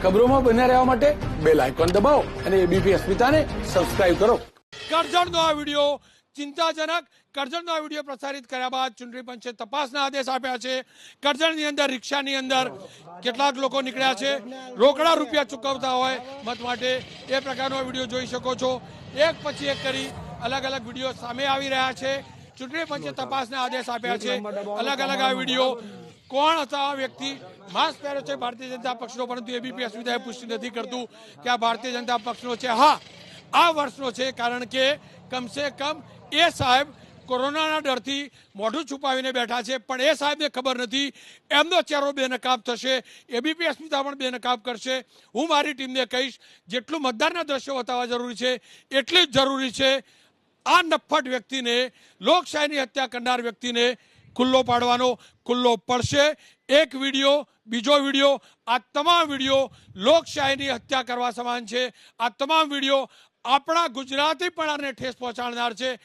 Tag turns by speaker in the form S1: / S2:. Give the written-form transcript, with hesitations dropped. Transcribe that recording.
S1: ખબરોમાં બન્યા રહેવા માટે બેલ આઇકોન દબાવો અને એબીપી અસ્મિતાને સબસ્ક્રાઇબ કરો.
S2: કરજણનો આ વિડીયો ચિંતાજનક. કરજણનો આ વિડીયો પ્રસારિત કર્યા બાદ ચૂંટણી પંચે તપાસના આદેશ આપ્યા છે. કરજણની અંદર રિક્ષાની અંદર કેટલાક લોકો નીકળ્યા છે, રોકડા રૂપિયા ચૂકવતા હોય મત માટે. એ પ્રકારનો વિડીયો જોઈ શકો છો. એક પછી એક કરી અલગ અલગ વિડીયો સામે આવી રહ્યા છે. ચૂંટણી પંચે તપાસના આદેશ આપ્યા છે. અલગ અલગ આ વિડીયો કોણ હતા આ વ્યક્તિ? માસ્ક પહેર્યો છે ભારતીય જનતા પક્ષનો, પરંતુ એબીપી અસ્મિતાએ પુષ્ટિ નથી કરતું કે આ ભારતીય જનતા પક્ષનો છે. હા, આ વર્ષનો છે, કારણ કે કમસે કમ એ સાહેબ કોરોનાના ડરથી મોઢું છુપાવીને બેઠા છે, પણ એ સાહેબને ખબર નથી એમનો ચહેરો બેનકાબ થશે. એબીપી અસ્મિતા પણ બેનકાબ કરશે. હું મારી ટીમને કહીશ, જેટલું મતદારના દ્રશ્યો બતાવવા જરૂરી છે એટલી જ જરૂરી છે આ નફ્ફટ વ્યક્તિને, લોકશાહીની હત્યા કરનાર વ્યક્તિને ખુલ્લો પાડવાનો. ખુલ્લો પડશે. એક વિડીયો, બીજો વિડીયો, આ તમામ વિડીયો લોકશાહીની હત્યા કરવા સમાન છે. આ તમામ વિડીયો આપણા ગુજરાતીપણાને ઠેસ પહોંચાડનાર છે.